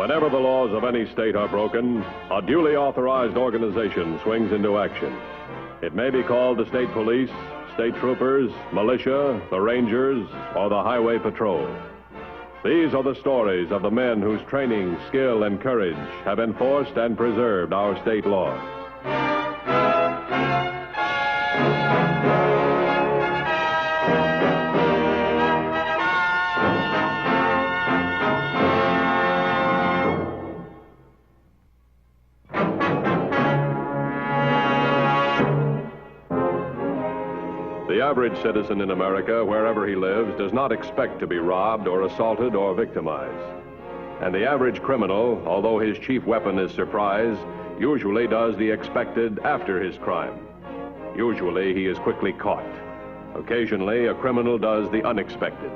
Whenever the laws of any state are broken, a duly authorized organization swings into action. It may be called the state police, state troopers, militia, the rangers, or the highway patrol. These are the stories of the men whose training, skill, and courage have enforced and preserved our state laws. The average citizen in America, wherever he lives, does not expect to be robbed or assaulted or victimized. And the average criminal, although his chief weapon is surprise, usually does the expected after his crime. Usually he is quickly caught. Occasionally, a criminal does the unexpected.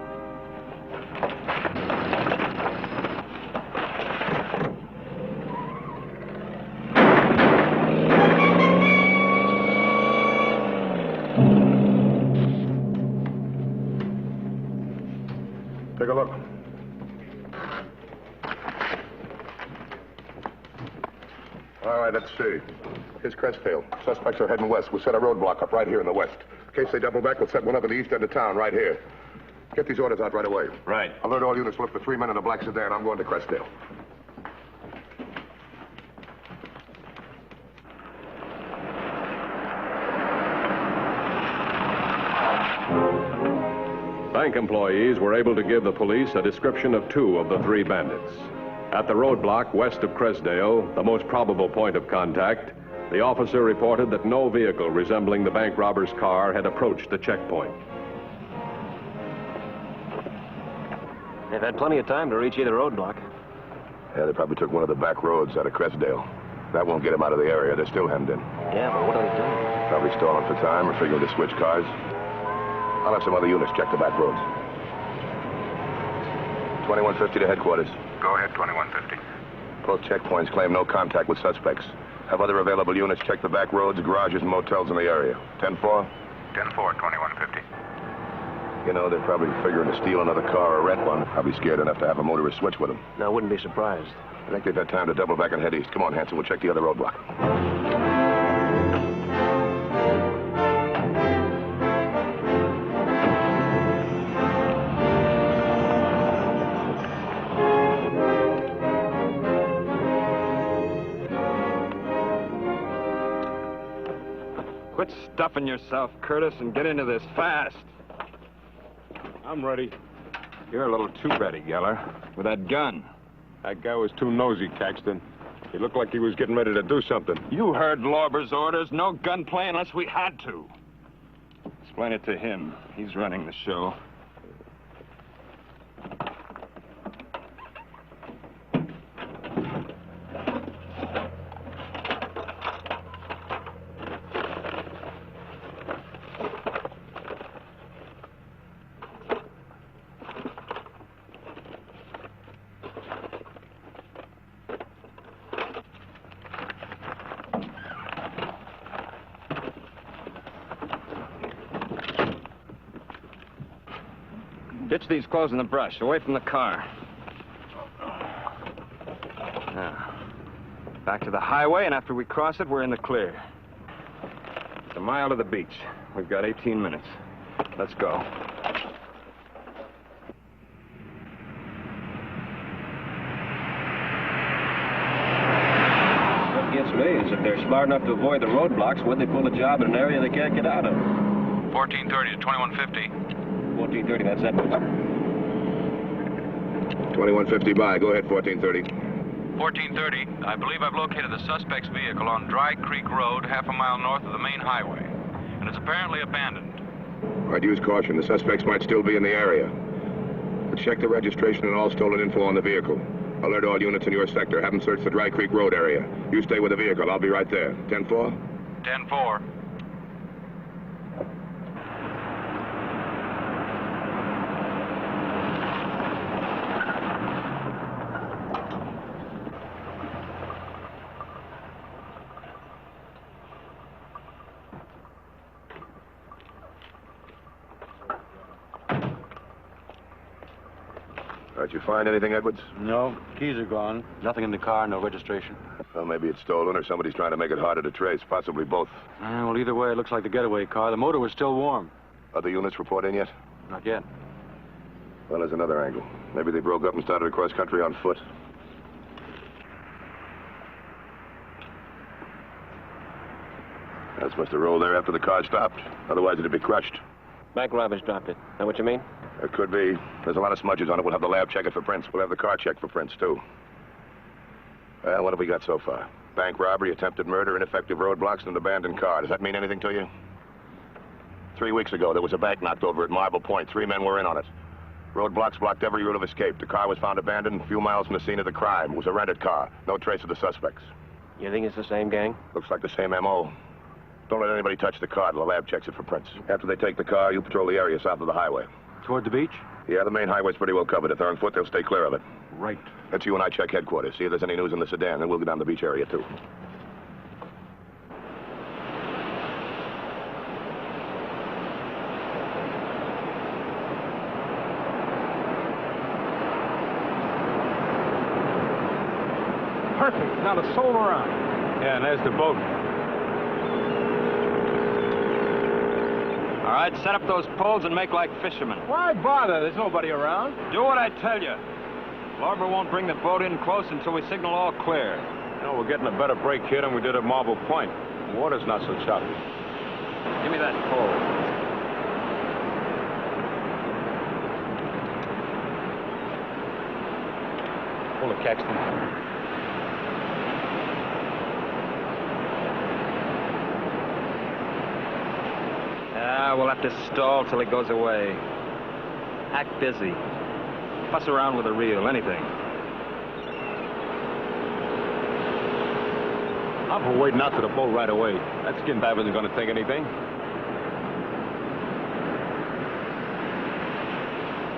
Take a look. All right, let's see. Here's Crestdale. Suspects are heading west. We'll set a roadblock up right here in the west. In case they double back, we'll set one up in the east end of town, right here. Get these orders out right away. Right. Alert all units, look for 3 men in a black sedan. I'm going to Crestdale. Bank employees were able to give the police a description of 2 of the 3 bandits. At the roadblock west of Crestdale, the most probable point of contact, the officer reported that no vehicle resembling the bank robber's car had approached the checkpoint. They've had plenty of time to reach either roadblock. Yeah, they probably took one of the back roads out of Crestdale. That won't get them out of the area. They're still hemmed in. Yeah, but what are they doing? Probably stalling for time or figuring to switch cars. I'll have some other units check the back roads. 2150 to headquarters. Go ahead, 2150. Both checkpoints claim no contact with suspects. Have other available units check the back roads, garages, and motels in the area. 10-4? 10-4, 2150. You know, they're probably figuring to steal another car or rent one. Probably scared enough to have a motorist switch with them. No, I wouldn't be surprised. I think they've had time to double back and head east. Come on, Hanson, we'll check the other roadblock. Quit stuffing yourself, Curtis, and get into this fast. I'm ready. You're a little too ready, Geller, with that gun. That guy was too nosy, Caxton. He looked like he was getting ready to do something. You heard Lorber's orders. No gunplay unless we had to. Explain it to him. He's running the show. Ditch these clothes in the brush, away from the car. Now, back to the highway, and after we cross it, we're in the clear. It's a mile to the beach. We've got 18 minutes. Let's go. What gets me is if they're smart enough to avoid the roadblocks, what'd they pull a job in an area they can't get out of? 1430 to 2150. 1430, that's that. 2150 by. Go ahead, 1430. 1430, I believe I've located the suspect's vehicle on Dry Creek Road, half a mile north of the main highway. And it's apparently abandoned. All right, use caution. The suspects might still be in the area. But check the registration and all stolen info on the vehicle. Alert all units in your sector. Have them search the Dry Creek Road area. You stay with the vehicle. I'll be right there. 10-4? 10-4. All right, you find anything, Edwards? No, keys are gone. Nothing in the car, no registration. Well, maybe it's stolen or somebody's trying to make it harder to trace. Possibly both. Well, either way, it looks like the getaway car. The motor was still warm. Other units report in yet? Not yet. Well, there's another angle. Maybe they broke up and started across country on foot. This must have rolled there after the car stopped. Otherwise, it'd be crushed. Bank robbers dropped it. Know what you mean? It could be. There's a lot of smudges on it. We'll have the lab check it for prints. We'll have the car checked for prints, too. Well, what have we got so far? Bank robbery, attempted murder, ineffective roadblocks, and an abandoned car. Does that mean anything to you? 3 weeks ago, there was a bank knocked over at Marble Point. 3 men were in on it. Roadblocks blocked every route of escape. The car was found abandoned a few miles from the scene of the crime. It was a rented car. No trace of the suspects. You think it's the same gang? Looks like the same M.O. Don't let anybody touch the car till the lab checks it for prints. After they take the car, you patrol the area south of the highway. Toward the beach? Yeah, the main highway's pretty well covered. If they're on foot, they'll stay clear of it. Right. Let's you and I check headquarters, see if there's any news in the sedan, then we'll go down the beach area, too. Perfect. Not a soul around. Yeah, and there's the boat. All right, set up those poles and make like fishermen. Why bother? There's nobody around. Do what I tell you. Lorber won't bring the boat in close until we signal all clear. You know, we're getting a better break here than we did at Marble Point. The water's not so choppy. Give me that pole. Pull it, Caxton. We'll have to stall till it goes away. Act busy. Fuss around with a reel, anything. I'm for wading out to the boat right away. That skin diver isn't going to take anything.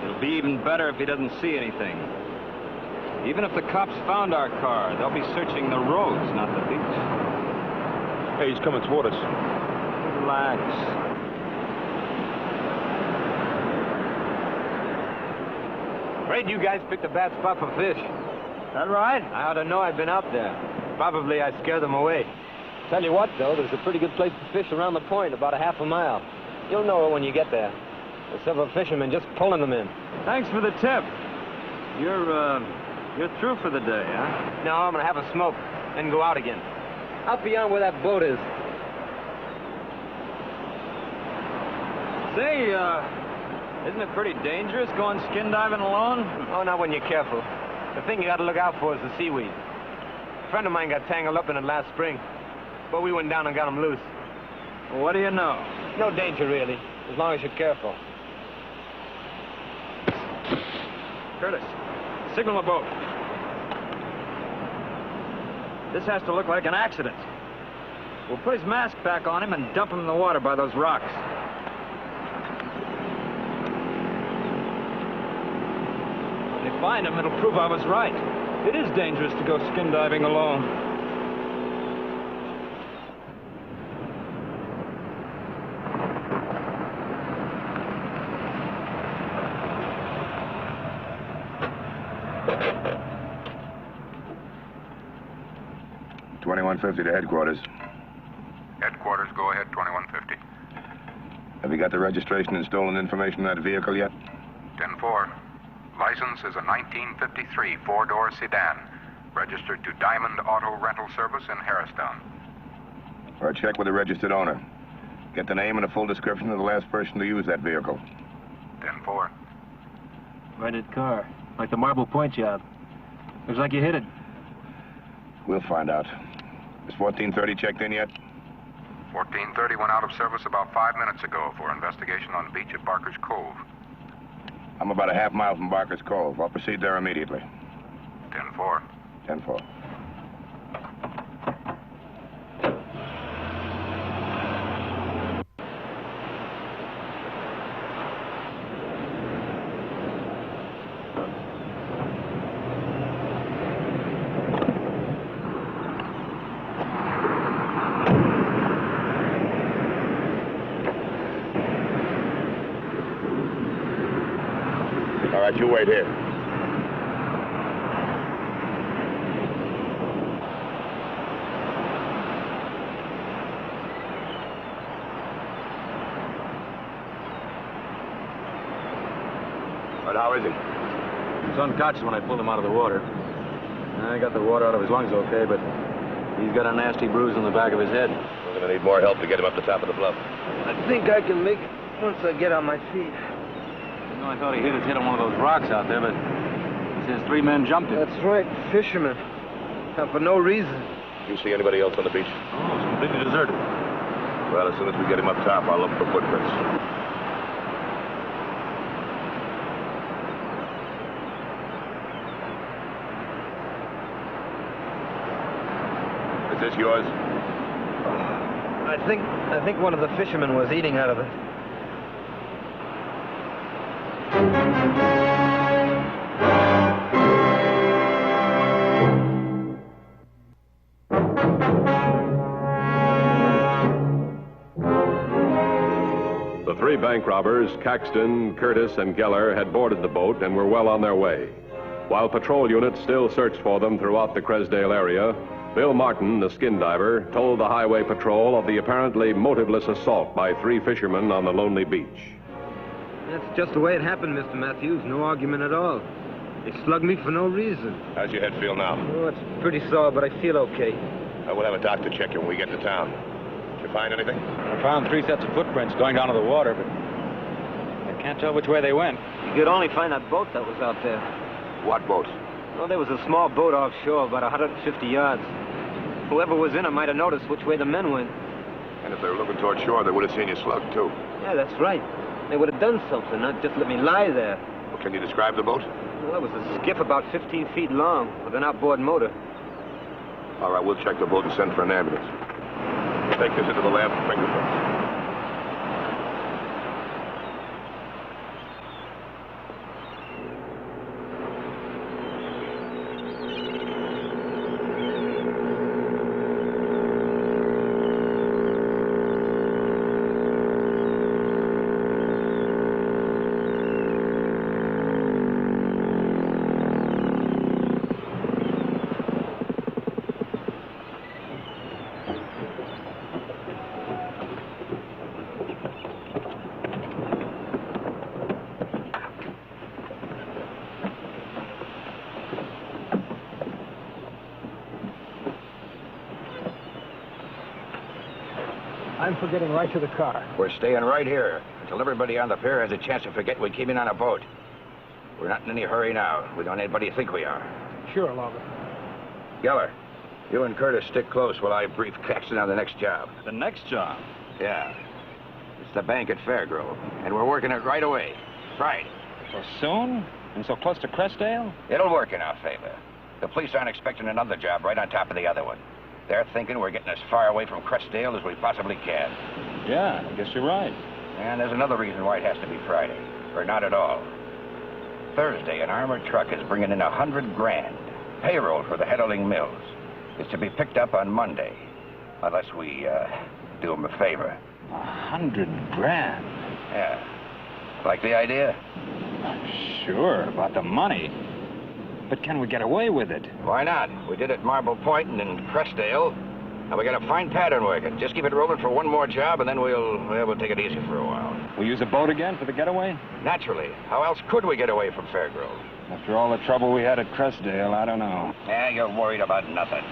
It'll be even better if he doesn't see anything. Even if the cops found our car, they'll be searching the roads, not the beach. Hey, he's coming toward us. Relax. Afraid you guys picked a bad spot for fish. That right? I ought to know I've been out there. Probably I scared them away. Tell you what, though, there's a pretty good place to fish around the point, about a half a mile. You'll know it when you get there. There's several fishermen just pulling them in. Thanks for the tip. You're through for the day, huh? No, I'm gonna have a smoke, then go out again. Out beyond where that boat is. Say, isn't it pretty dangerous going skin diving alone? Oh, not when you're careful. The thing you gotta look out for is the seaweed. A friend of mine got tangled up in it last spring, but we went down and got him loose. Well, what do you know? No danger, really, as long as you're careful. Curtis, signal the boat. This has to look like an accident. We'll put his mask back on him and dump him in the water by those rocks. If they find him, it'll prove I was right. It is dangerous to go skin diving alone. $21.50 to headquarters. Headquarters, go ahead, 2150. Have you got the registration and stolen information on that vehicle yet? 10-4. License is a 1953 four-door sedan, registered to Diamond Auto Rental Service in Harristown. Or check with the registered owner. Get the name and a full description of the last person to use that vehicle. 10-4. Rented car, like the Marble Point job. Looks like you hit it. We'll find out. Is 1430 checked in yet? 1430 went out of service about 5 minutes ago for investigation on beach at Barker's Cove. I'm about a half mile from Barker's Cove. I'll proceed there immediately. 10-4. 10-4. All right, you wait here. But how is he? He was unconscious when I pulled him out of the water. I got the water out of his lungs okay, but he's got a nasty bruise on the back of his head. We're going to need more help to get him up the top of the bluff. I think I can make it once I get on my feet. You know, I thought he hit his head on one of those rocks out there, but he says 3 men jumped him. That's right, fishermen. And for no reason. You see anybody else on the beach? Oh, it's completely deserted. Well, as soon as we get him up top, I'll look for footprints. Is this yours? I think one of the fishermen was eating out of it. The 3 bank robbers, Caxton, Curtis, and Geller, had boarded the boat and were well on their way. While patrol units still searched for them throughout the Crestdale area, Bill Martin, the skin diver, told the highway patrol of the apparently motiveless assault by 3 fishermen on the lonely beach. That's just the way it happened, Mr. Matthews. No argument at all. They slugged me for no reason. How's your head feel now? Oh, it's pretty sore, but I feel okay. We'll have a doctor check you when we get to town. Did you find anything? I found 3 sets of footprints going down to the water, but I can't tell which way they went. You could only find that boat that was out there. What boat? Well, there was a small boat offshore, about 150 yards. Whoever was in it might have noticed which way the men went. And if they were looking toward shore, they would have seen you slugged, too. Yeah, that's right. They would have done something, not just let me lie there. Well, can you describe the boat? Well, it was a skiff about 15 feet long with an outboard motor. All right, we'll check the boat and send for an ambulance. Take this into the lab for fingerprints. I'm for getting right to the car. We're staying right here until everybody on the pier has a chance to forget we came in on a boat. We're not in any hurry now. We don't want anybody to think we are. Sure, Logan. Geller, you and Curtis stick close while I brief Caxton on the next job. The next job? Yeah. It's the bank at Fairgrove, and we're working it right away. Friday. So soon? And so close to Crestdale? It'll work in our favor. The police aren't expecting another job right on top of the other one. They're thinking we're getting as far away from Crestdale as we possibly can. Yeah, I guess you're right. And there's another reason why it has to be Friday, or not at all. Thursday, an armored truck is bringing in $100 grand. Payroll for the Heddling Mills. It's to be picked up on Monday, unless we do them a favor. $100 grand? Yeah. Like the idea? Sure, about the money. But can we get away with it? Why not? We did it at Marble Point and in Crestdale. Now we got a fine pattern working. Just keep it rolling for one more job, and then we'll take it easy for a while. We'll use a boat again for the getaway? Naturally. How else could we get away from Fairgrove? After all the trouble we had at Crestdale, I don't know. Yeah, you're worried about nothing.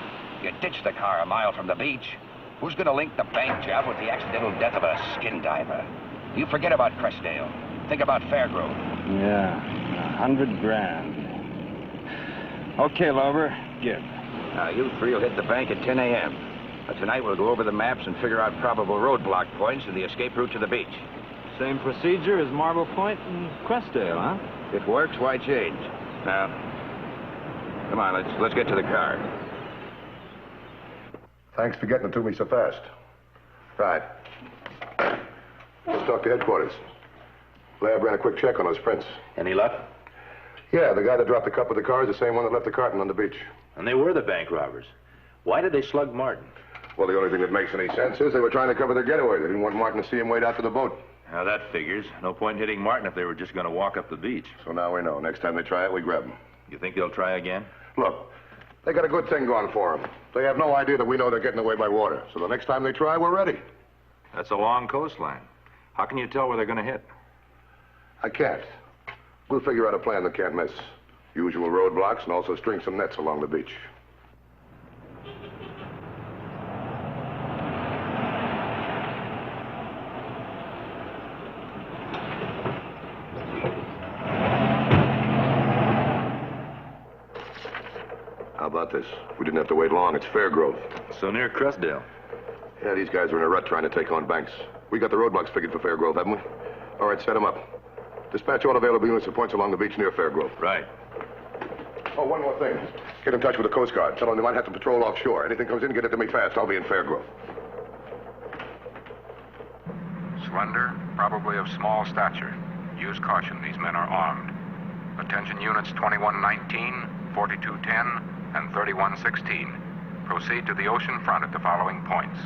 You ditched the car a mile from the beach. Who's going to link the bank job with the accidental death of a skin diver? You forget about Crestdale. Think about Fairgrove. Yeah, $100 grand. Okay, Lover, give. Now, you 3 will hit the bank at 10 a.m. Tonight we'll go over the maps and figure out probable roadblock points and the escape route to the beach. Same procedure as Marble Point and Crestdale, huh? If it works, why change? Now, come on, let's get to the car. Thanks for getting it to me so fast. Right. Let's talk to headquarters. Lab ran a quick check on those prints. Any luck? Yeah, the guy that dropped the cup with the car is the same one that left the carton on the beach. And they were the bank robbers. Why did they slug Martin? Well, the only thing that makes any sense is they were trying to cover their getaway. They didn't want Martin to see him wade out to the boat. Now, that figures. No point hitting Martin if they were just going to walk up the beach. So now we know. Next time they try it, we grab them. You think they'll try again? Look, they got a good thing going for them. They have no idea that we know they're getting away by water. So the next time they try, we're ready. That's a long coastline. How can you tell where they're going to hit? I can't. We'll figure out a plan that can't miss. Usual roadblocks and also string some nets along the beach. How about this? We didn't have to wait long. It's Fairgrove. So near Crestdale. Yeah, these guys are in a rut trying to take on Banks. We got the roadblocks figured for Fairgrove, haven't we? All right, set them up. Dispatch all available units to points along the beach near Fairgrove. Right. Oh, one more thing. Get in touch with the Coast Guard. Tell them they might have to patrol offshore. Anything comes in, get it to me fast. I'll be in Fairgrove. Slender, probably of small stature. Use caution. These men are armed. Attention units 2119, 4210, and 3116. Proceed to the ocean front at the following points.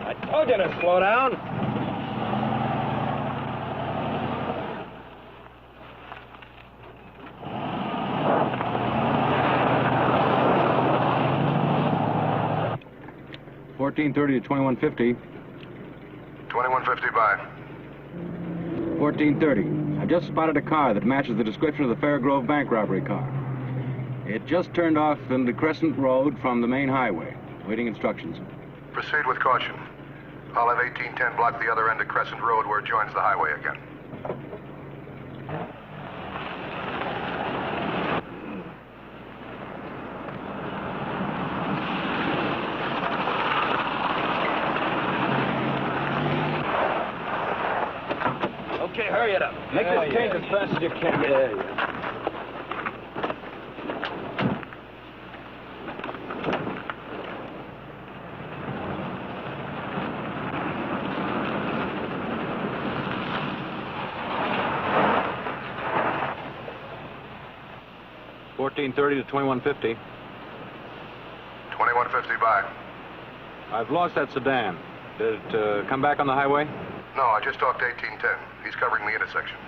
I told you to slow down. $14.30 to $21.50. 2150 by. 14:30. I just spotted a car that matches the description of the Fairgrove bank robbery car. It just turned off into Crescent Road from the main highway. Waiting instructions. Proceed with caution. I'll have 1810 block the other end of Crescent Road where it joins the highway again. Okay, hurry it up. Make this change as fast as you can. Yeah. $14.30 to $21.50. 2150 by. I've lost that sedan. Did it come back on the highway? No, I just talked to 1810. He's covering the intersection.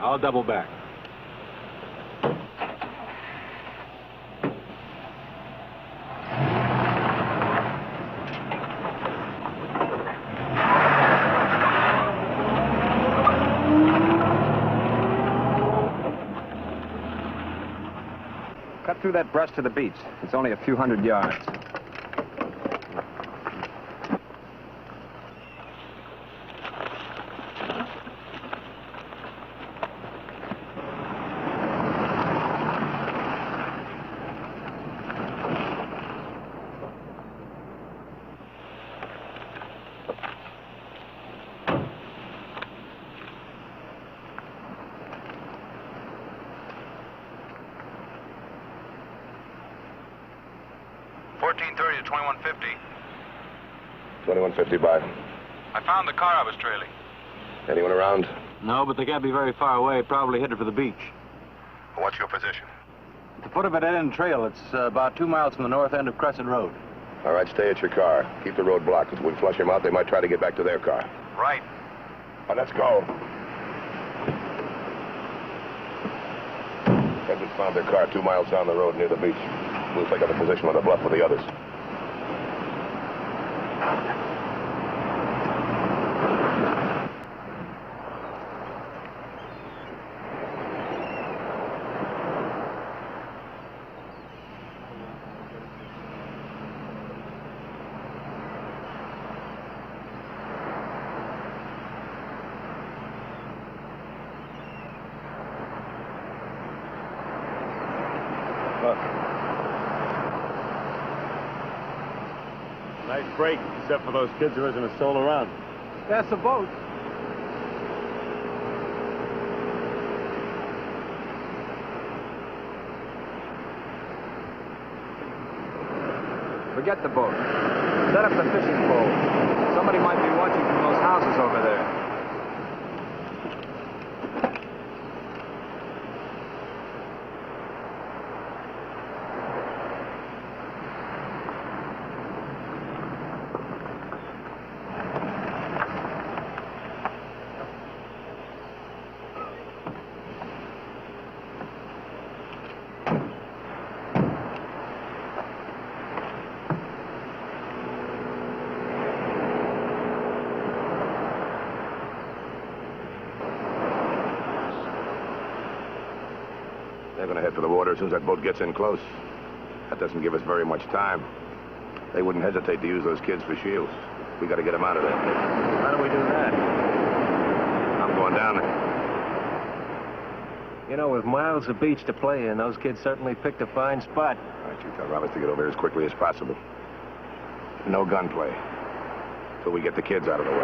I'll double back. Cut through that brush to the beach. It's only a few hundred yards. $14.30 to $21.50. 2150 by. I found the car I was trailing. Anyone around? No, but they can't be very far away. Probably headed for the beach. What's your position? At the foot of a dead-end trail. It's about 2 miles from the north end of Crescent Road. All right, stay at your car. Keep the road blocked. If we flush them out, they might try to get back to their car. Right. Well, let's go. I just found their car 2 miles down the road near the beach. We'll take up a position on the bluff with the others. Nice break, except for those kids who isn't a soul around. That's a boat. Forget the boat. Set up the fishing pole. Somebody might be watching from those houses over there. They're going to head for the water as soon as that boat gets in close. That doesn't give us very much time. They wouldn't hesitate to use those kids for shields. We got to get them out of there. How do we do that? I'm going down there. You know, with miles of beach to play in, those kids certainly picked a fine spot. All right, you tell Roberts to get over here as quickly as possible. No gunplay. Till we get the kids out of the way.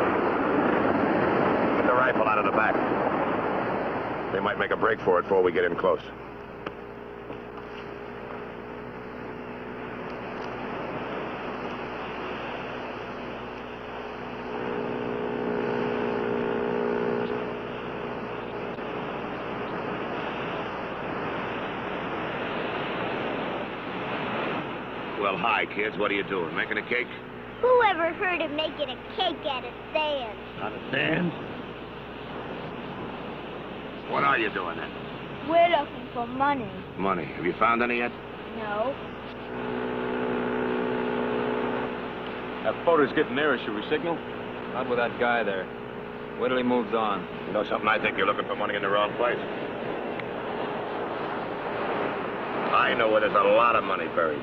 Get the rifle out of the back. They might make a break for it before we get in close. Well, hi, kids. What are you doing? Making a cake? Whoever heard of making a cake out of sand? Out of sand? What are you doing then? We're looking for money. Money. Have you found any yet? No. That boater's getting nearer. Should we signal? Not with that guy there. Wait till he moves on. You know something? I think you're looking for money in the wrong place. I know where there's a lot of money buried.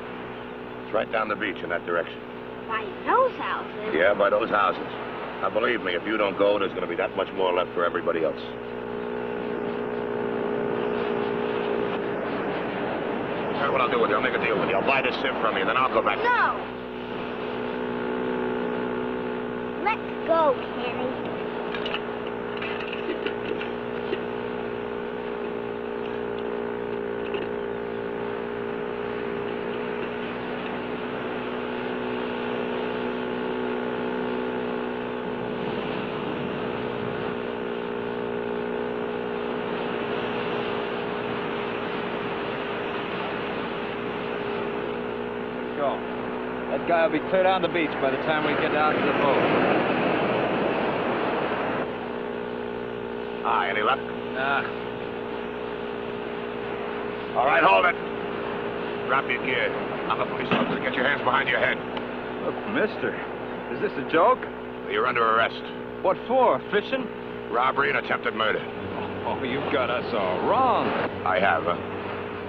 It's right down the beach in that direction. By those houses? Yeah, by those houses. Now, believe me, if you don't go, there's going to be that much more left for everybody else. Here's what I'll do with you. I'll make a deal with you. I'll buy this sim from you, then I'll go back. No! Let's go, Kenny. That guy will be clear down the beach by the time we get down to the boat. Ah, any luck? Nah. All right, hold it. Drop your gear. I'm a police officer. Get your hands behind your head. Look, mister, is this a joke? You're under arrest. What for? Fishing? Robbery and attempted murder. Oh, you've got us all wrong. I have, huh?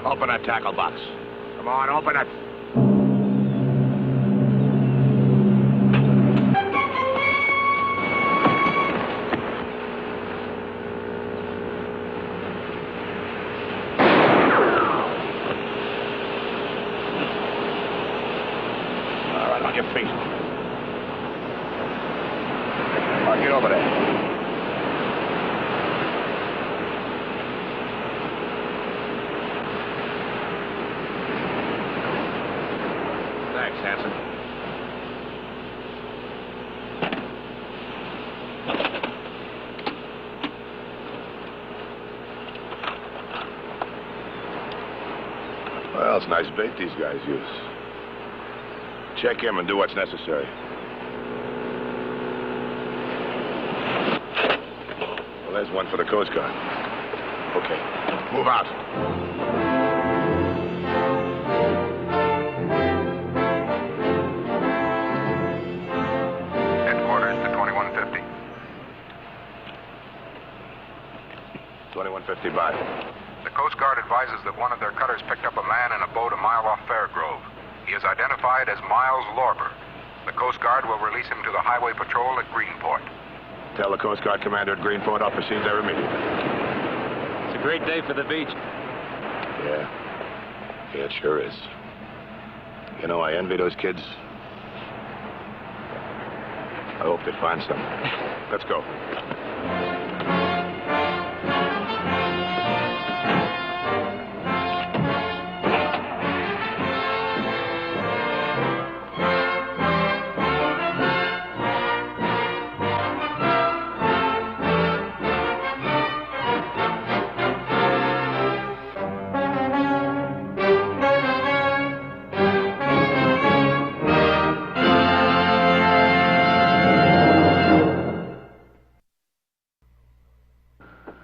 Open that tackle box. Come on, open it. Your feet. I'll get over there. Thanks, Hanson. Well, it's nice bait these guys use. Check him and do what's necessary. Well, there's one for the Coast Guard. Okay, move out. Headquarters to 2150. 2150 by. The Coast Guard advises that one of their cutters picked up a man in a boat a mile off Fairgrove. He is identified as Miles Lorber. The Coast Guard will release him to the Highway Patrol at Greenport. Tell the Coast Guard commander at Greenport I'll proceed there immediately. It's a great day for the beach. Yeah, it sure is. You know, I envy those kids. I hope they find something. Let's go.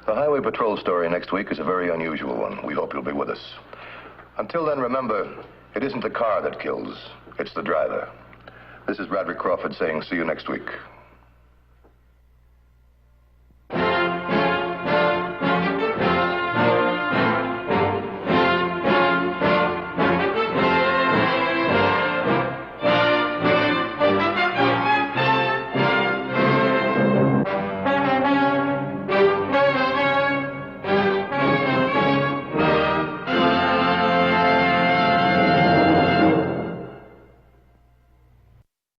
The Highway Patrol story next week is a very unusual one. We hope you'll be with us. Until then, remember, it isn't the car that kills, it's the driver. This is Bradley Crawford saying see you next week.